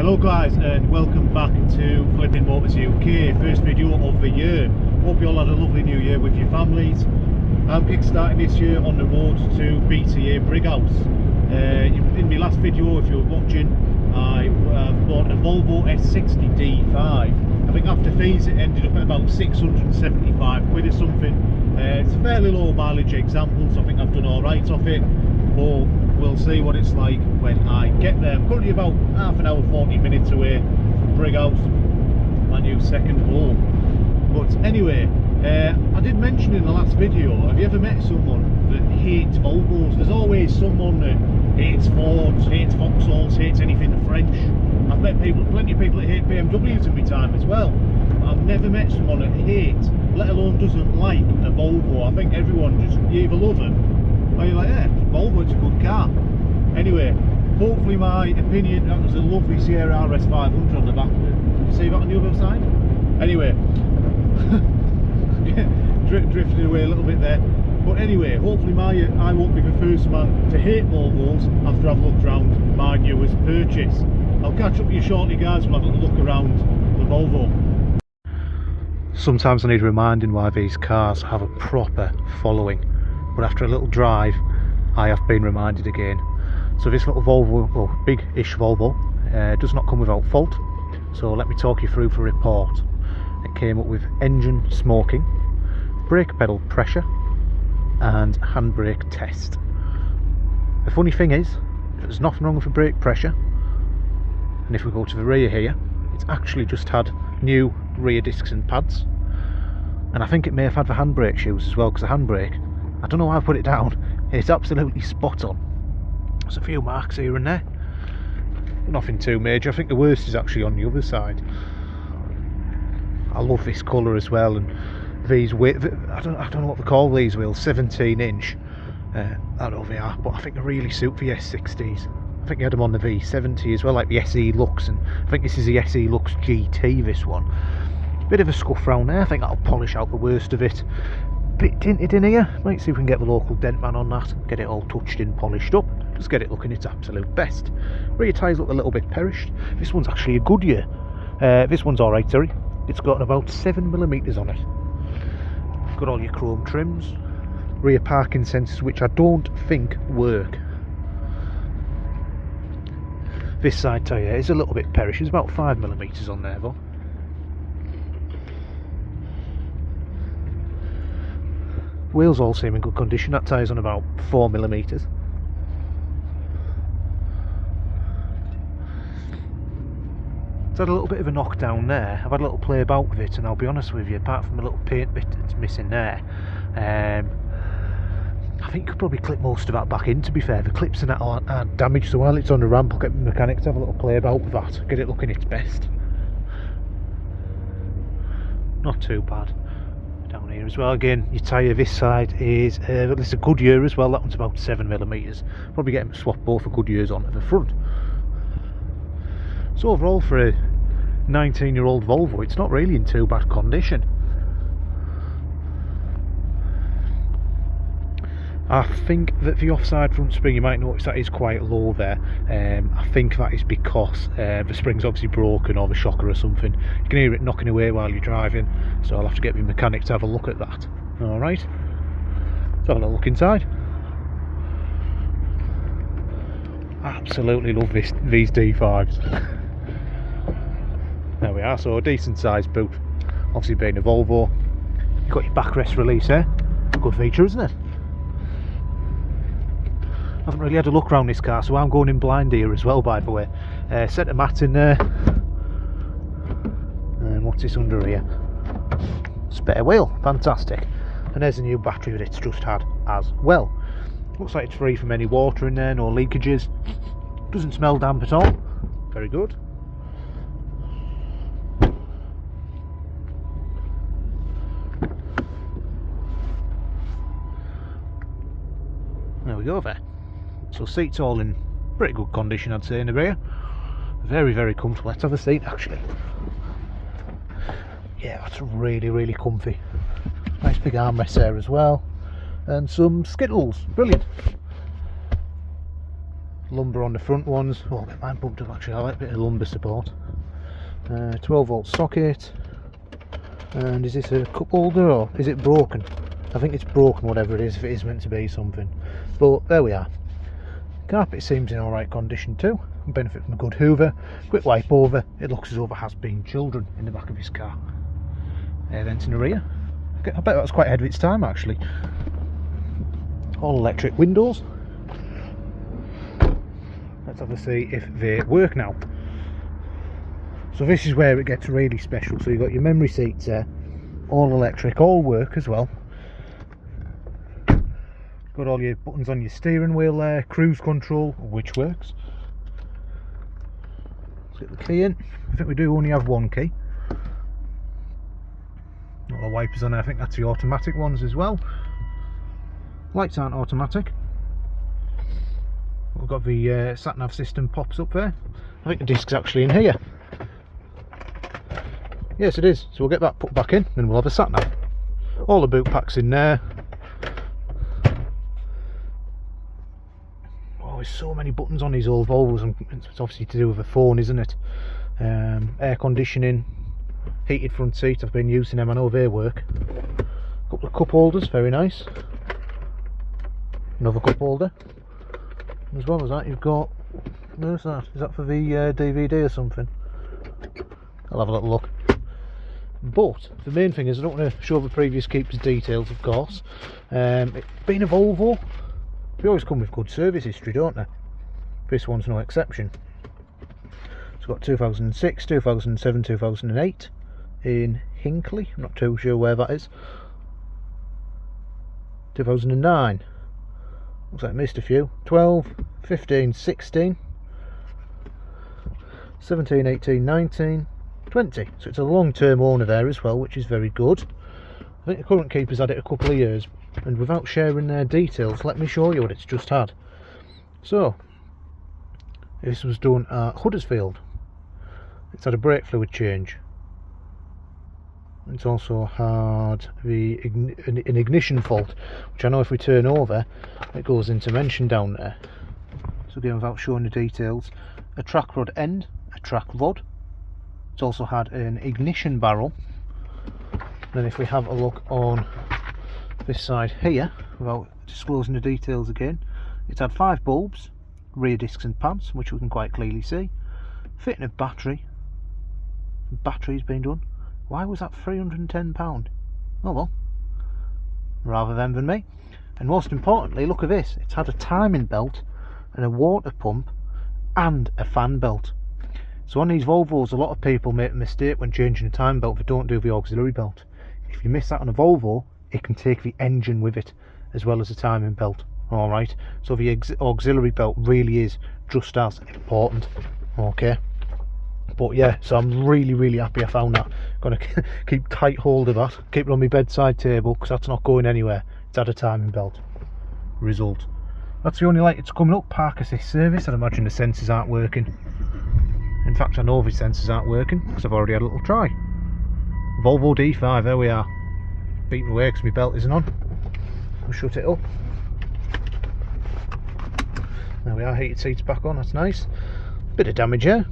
Hello guys, and welcome back to Flipping Motors UK, first video of the year. Hope you all had a lovely new year with your families. I'm kickstarting this year on the road to BTA Brighouse. In my last video, if you were watching, I bought a Volvo S60 D5. I think after fees it ended up at about 675 quid or something. It's a fairly low mileage example, so I think I've done alright off it, but we'll see what it's like when I get there. I'm currently about half an hour, 40 minutes away from Brighouse, my new second home. But anyway, I did mention in the last video, have you ever met someone that hates Volvos? There's always someone that hates Fords, hates Vauxhalls, hates anything French. I've met plenty of people that hate BMWs in my time as well. But I've never met someone that hates, let alone doesn't like a Volvo. I think everyone just, you either love them or you're like, yeah, Volvo, it's a good car. Anyway, hopefully my opinion, that was a lovely Sierra RS 500 on the back. See that on the other side? Anyway, drifted away a little bit there. But anyway, hopefully I won't be the first man to hate Volvos after I've looked around my newest purchase. I'll catch up with you shortly guys, we'll have a look around the Volvo. Sometimes I need reminding why these cars have a proper following, but after a little drive I have been reminded again. So this little Volvo, well, big-ish Volvo, does not come without fault. So let me talk you through the report. It came up with engine smoking, brake pedal pressure and handbrake test. The funny thing is, there's nothing wrong with the brake pressure, and if we go to the rear here, it's actually just had new rear discs and pads, and I think it may have had the handbrake shoes as well, because the handbrake, I don't know how I put it down, it's absolutely spot on. There's a few marks here and there, nothing too major. I think the worst is actually on the other side. I love this colour as well, and these I don't know what they call these wheels, 17 inch. I don't know what they are, but I think they really suit the S60s. I think you had them on the V70 as well, like the SE Lux, and I think this is the SE Lux GT, this one. Bit of a scuff round there, I think that'll polish out the worst of it. Bit tinted in here, might see if we can get the local dent man on that, get it all touched in, polished up, just get it looking its absolute best. Rear tyres look a little bit perished. This one's actually a Goodyear. This one's alright, sorry. It's got about 7mm on it. Got all your chrome trims, rear parking sensors, which I don't think work. This side tyre is a little bit perished, there's about 5mm on there though. Wheels all seem in good condition, that tyre's on about 4mm. It's had a little bit of a knock down there. I've had a little play about with it, and I'll be honest with you, apart from a little paint bit that's missing there, I think you could probably clip most of that back in, to be fair. The clips and that aren't damaged, so while it's on the ramp I'll get the mechanic to have a little play about with that, get it looking its best. Not too bad. Down here as well, again, your tyre this side is, this is a Goodyear as well, that one's about 7mm. Probably get them to swap both the Goodyears onto the front. So overall, for a 19-year-old Volvo, it's not really in too bad condition. I think that the offside front spring, you might notice that is quite low there. I think that is because the spring's obviously broken, or the shocker or something. You can hear it knocking away while you're driving, so I'll have to get the mechanic to have a look at that. Alright, let's have a little look inside. Absolutely love these D5s. There we are, so a decent sized boot. Obviously being a Volvo, you've got your backrest release there. Good feature, isn't it? I haven't really had a look around this car, so I'm going in blind here as well, by the way. Set a mat in there. And what's this under here? Spare wheel, fantastic. And there's a new battery that it's just had as well. Looks like it's free from any water in there, no leakages. Doesn't smell damp at all. Very good. There we go there. So seats all in pretty good condition, I'd say, in the rear. Very, very comfortable. Let's have a seat actually. Yeah, that's really, really comfy. Nice big armrest there as well. And some Skittles. Brilliant. lumber on the front ones. Oh, a bit mine bumped up actually, I like a bit of lumber support. 12 volt socket. And is this a cup holder or is it broken? I think it's broken, whatever it is, if it is meant to be something. But there we are. Carpet seems in alright condition too. Benefit from a good hoover. Quick wipe over. It looks as though there has been children in the back of his car. Air vents in the rear. I bet that's quite ahead of its time actually. All electric windows. Let's have a see if they work now. So this is where it gets really special. So you've got your memory seats there, all electric, all work as well. Got all your buttons on your steering wheel there, cruise control, which works. Let's get the key in. I think we do only have one key. All the wipers on there, I think that's the automatic ones as well. Lights aren't automatic. We've got the sat-nav system pops up there. I think the disc's actually in here. Yes, it is. So we'll get that put back in and we'll have a sat-nav. All the boot packs in there. Oh, there's so many buttons on these old Volvos, and it's obviously to do with the phone, isn't it? Air conditioning, heated front seat. I've been using them, I know they work. Couple of cup holders, very nice. Another cup holder. As well as that, you've got, where's that? Is that for the DVD or something? I'll have a little look. But the main thing is, I don't want to show the previous keeper's details, of course. It being a Volvo, they always come with good service history, don't they? This one's no exception. It's got 2006, 2007, 2008 in Hinckley. I'm not too sure where that is. 2009. Looks like I missed a few. 12, 15, 16, 17, 18, 19, 20. So it's a long-term owner there as well, which is very good. I think the current keeper's had it a couple of years, and without sharing their details, let me show you what it's just had. So this was done at Huddersfield. It's had a brake fluid change. It's also had an ignition fault, which I know if we turn over it goes into mention down there. So again, without showing the details, a track rod end, a track rod. It's also had an ignition barrel. Then if we have a look on this side here, without disclosing the details again, it's had 5 bulbs, rear discs and pads, which we can quite clearly see. Fitting of battery. Battery's been done. Why was that £310? Oh well, rather them than me. And most importantly, look at this, it's had a timing belt and a water pump and a fan belt. So on these Volvos, a lot of people make a mistake when changing a timing belt. They don't do the auxiliary belt. If you miss that on a Volvo, it can take the engine with it as well as the timing belt. Alright, so the auxiliary belt really is just as important. Okay, but yeah, so I'm really happy I found that. Gonna keep tight hold of that, keep it on my bedside table, because that's not going anywhere. It's had a timing belt. Result, that's the only light it's coming up. Park assist service. I'd imagine the sensors aren't working. In fact, I know the sensors aren't working because I've already had a little try. Volvo D5, there we are. Beating away because my belt isn't on. I'll shut it up. There we are, heated seats back on, that's nice. Bit of damage here.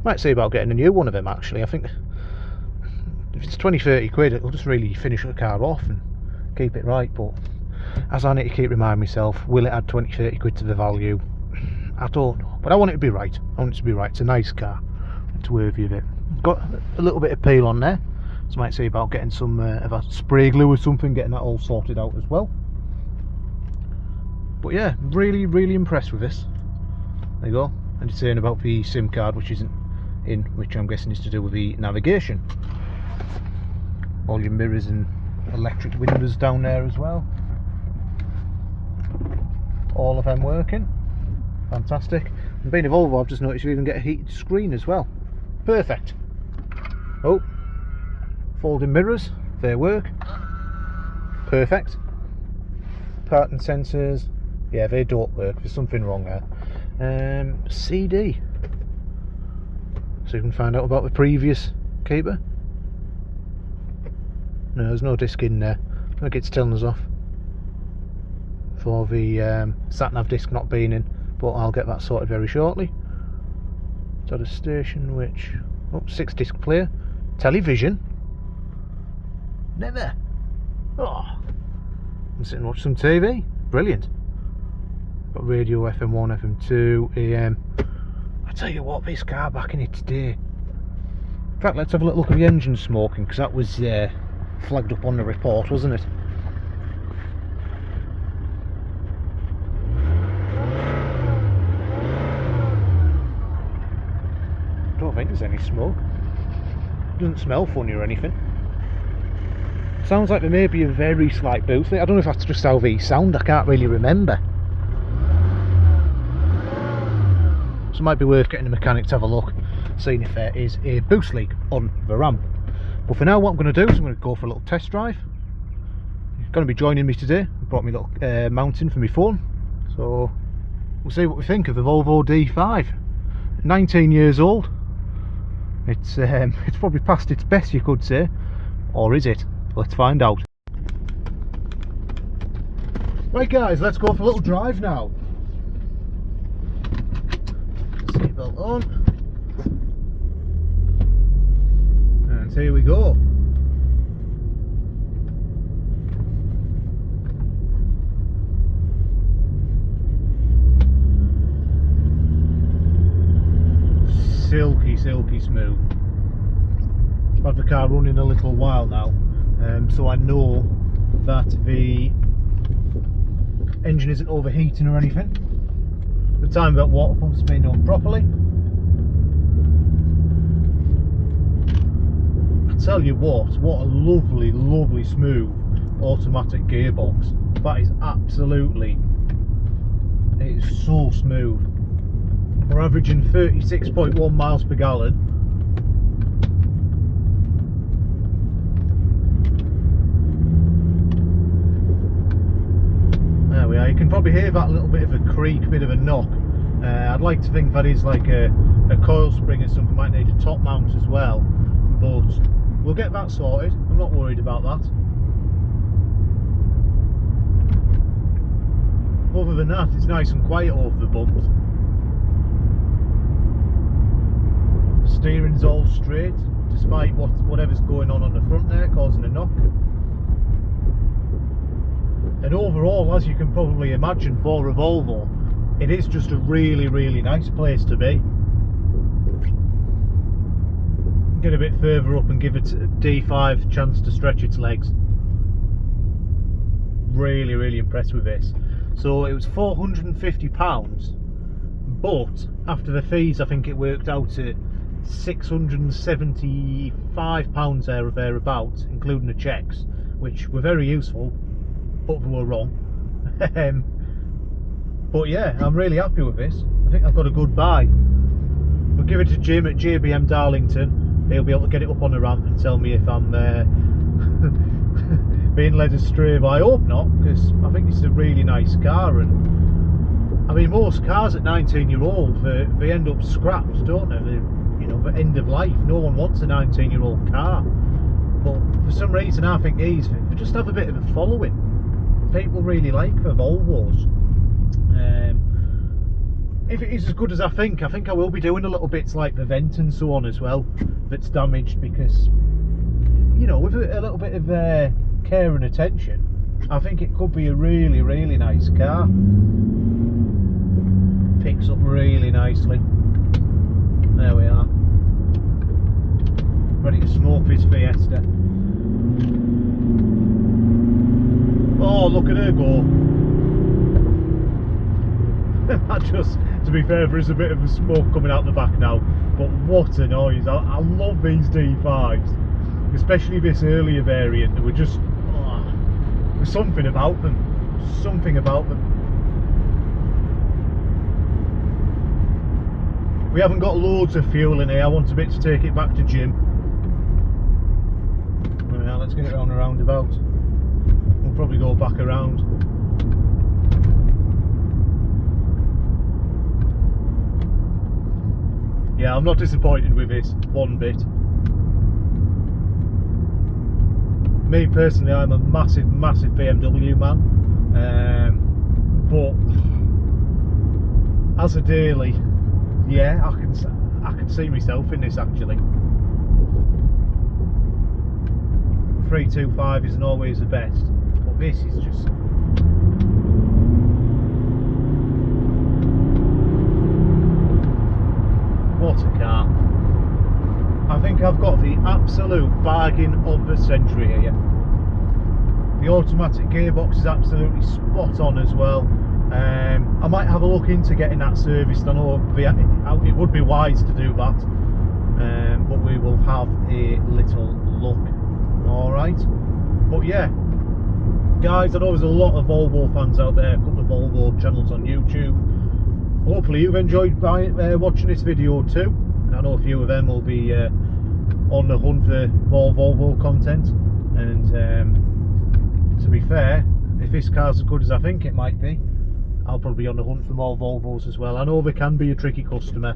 Might see about getting a new one of them actually. I think if it's 20-30 quid, it'll just really finish the car off and keep it right. But as I need to keep reminding myself, will it add 20-30 quid to the value? I don't know, but I want it to be right. I want it to be right. It's a nice car. It's worthy of it. Got a little bit of peel on there, so I might see about getting some of a spray glue or something, getting that all sorted out as well. But yeah, really impressed with this. There you go. And it's saying about the SIM card, which isn't in, which I'm guessing is to do with the navigation. All your mirrors and electric windows down there as well. All of them working. Fantastic. And being a Volvo, I've just noticed you even get a heated screen as well. Perfect. Oh, folding mirrors, they work. Perfect. Parking sensors, yeah, they don't work. There's something wrong there. CD. So you can find out about the previous keeper. No, there's no disc in there. I think it's telling us off. for the sat-nav disc not being in, but I'll get that sorted very shortly. It's at a station which, oh, 6-disc player, television, never. Oh, I'm sitting and watching some TV, brilliant. Got radio, FM1, FM2, AM. I tell you what, this car back in its day. In fact, let's have a little look at the engine smoking, because that was flagged up on the report, wasn't it? I don't think there's any smoke. It doesn't smell funny or anything. Sounds like there may be a very slight boost. I don't know if that's just how these sound, I can't really remember. So it might be worth getting a mechanic to have a look, seeing if there is a boost leak on the ramp. But for now, what I'm going to do is I'm going to go for a little test drive. He's going to be joining me today. He brought me a little mounting for my phone. So we'll see what we think of the Volvo D5. 19 years old. It's probably past its best, you could say. Or is it? Let's find out. Right guys, let's go for a little drive now. Seatbelt on. And here we go. Silky, silky smooth. I've had the car running a little while now. So I know that the engine isn't overheating or anything. The time belt water pump's been done properly. I tell you what a lovely, lovely smooth automatic gearbox. That is absolutely, it is so smooth. We're averaging 36.1 miles per gallon. There we are. You can probably hear that little bit of a creak, bit of a knock. I'd like to think that is like a coil spring or something. Might need a top mount as well, but we'll get that sorted. I'm not worried about that. Other than that, it's nice and quiet over the bumps. The steering's all straight, despite whatever's going on the front there, causing a knock. And overall, as you can probably imagine, for a Volvo, it is just a really, really nice place to be. Get a bit further up and give it a D5 chance to stretch its legs. Really, really impressed with this. So it was £450, but after the fees, I think it worked out at £675 there or thereabouts, including the checks, which were very useful, but they were wrong. But yeah, I'm really happy with this. I think I've got a good buy. We'll give it to Jim at JBM Darlington. He'll be able to get it up on the ramp and tell me if I'm being led astray, but I hope not, because I think it's a really nice car. And I mean, most cars at 19-year-old, they end up scrapped, don't they? You know, the end of life. No one wants a 19-year-old car, but for some reason I think they just have a bit of a following. People really like the Volvos. If it is as good as I think I will be doing a little bits like the vent and so on as well that's damaged, because, you know, with a little bit of care and attention, I think it could be a really, really nice car. Picks up really nicely. There we are. Ready to smoke this Fiesta. Oh, look at her go. That just, to be fair, there is a bit of a smoke coming out the back now, but what a noise. I love these D5s, especially this earlier variant. There were just, there's something about them. Something about them. We haven't got loads of fuel in here. I want a bit to take it back to Jim. Right, now let's get it on a roundabout. We'll probably go back around. Yeah, I'm not disappointed with this one bit. Me personally, I'm a massive, massive BMW man. but as a daily, yeah, I can see myself in this actually. 325 isn't always the best, but this is just what a car. I think I've got the absolute bargain of the century here. The automatic gearbox is absolutely spot on as well. I might have a look into getting that serviced. I know it would be wise to do that, but we will have a little look. Alright, but yeah, guys, I know there's a lot of Volvo fans out there, a couple of Volvo channels on YouTube. Hopefully you've enjoyed watching this video too. I know a few of them will be on the hunt for more Volvo content, and to be fair, if this car's as good as I think it might be, I'll probably be on the hunt for more Volvos as well. I know they can be a tricky customer,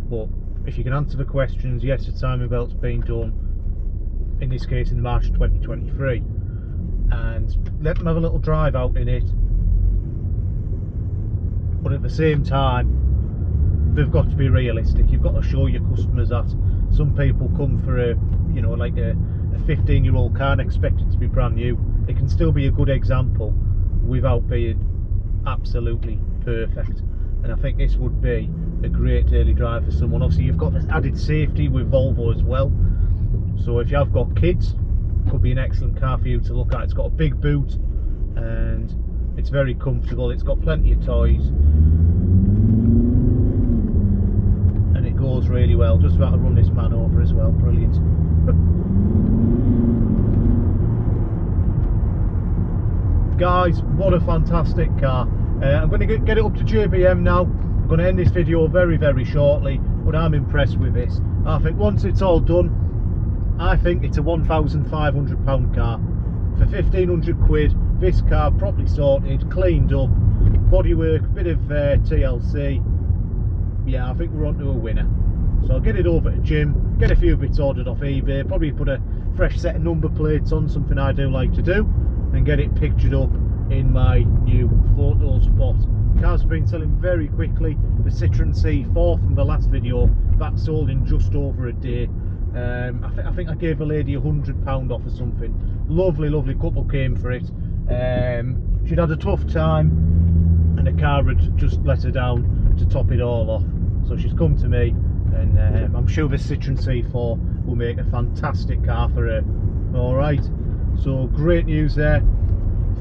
but if you can answer the questions, yes, the timing belt's been done, in this case in March 2023, and let them have a little drive out in it. But at the same time, they've got to be realistic. You've got to show your customers that some people come for a, you know, like a 15-year-old car and expect it to be brand new. It can still be a good example without being absolutely perfect, and I think this would be a great daily drive for someone. Obviously you've got this added safety with Volvo as well, so if you have got kids, it could be an excellent car for you to look at. It's got a big boot and it's very comfortable, it's got plenty of toys, and it goes really well. Just about to run this man over as well. Brilliant. Guys, what a fantastic car. I'm going to get it up to JBM now. I'm going to end this video very shortly, but I'm impressed with this. I think once it's all done, I think it's a £1,500 car. For 1,500 quid, this car properly sorted, cleaned up, bodywork, bit of TLC. Yeah, I think we're on to a winner. So I'll get it over to Jim, get a few bits ordered off eBay, probably put a fresh set of number plates on, something I do like to do, and get it pictured up in my new photo spot. Car's been selling very quickly. The Citroen C4 from the last video, that sold in just over a day. I think I gave a lady £100 off or something. Lovely couple came for it. She'd had a tough time and the car had just let her down to top it all off, so she's come to me, and I'm sure the Citroen C4 will make a fantastic car for her. Alright, so great news there.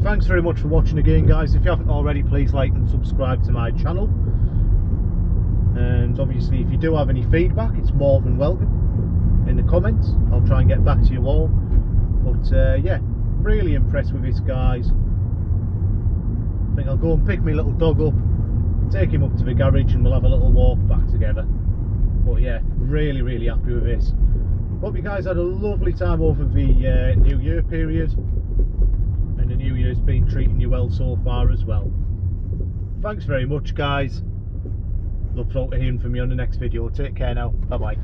Thanks very much for watching again, guys. If you haven't already, please like and subscribe to my channel, and obviously if you do have any feedback, it's more than welcome in the comments. I'll try and get back to you all. But yeah, really impressed with this, guys. I think I'll go and pick my little dog up, take him up to the garage, and we'll have a little walk back together. But yeah, really happy with this. Hope you guys had a lovely time over the New Year period, and the New Year's been treating you well so far as well. Thanks very much, guys. Look forward to hearing from you on the next video. Take care now. Bye bye.